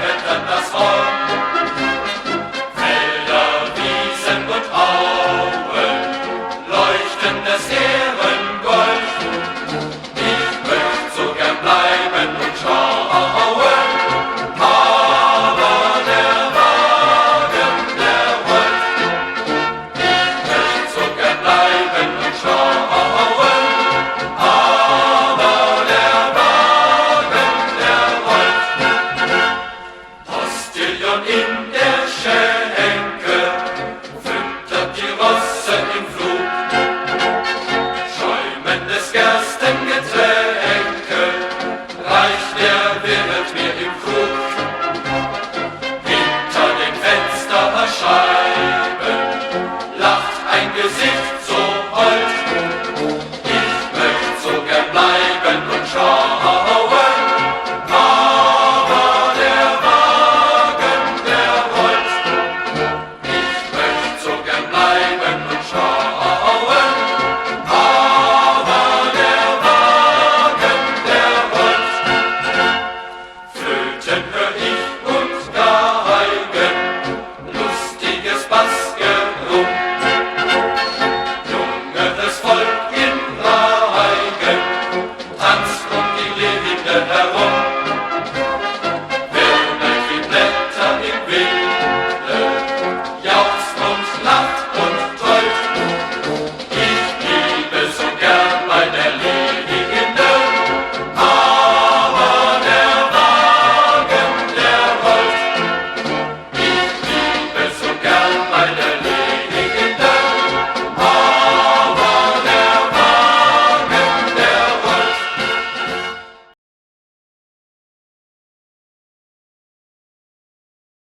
retten das Volk. Felder, Wiesen und Auen, leuchtendes Ehrengold. Ich möcht so gern bleiben und schauen, aber der Wagen, der rollt. Ich möcht so gern bleiben und schauen, aber der Wagen, der rollt. Postillon in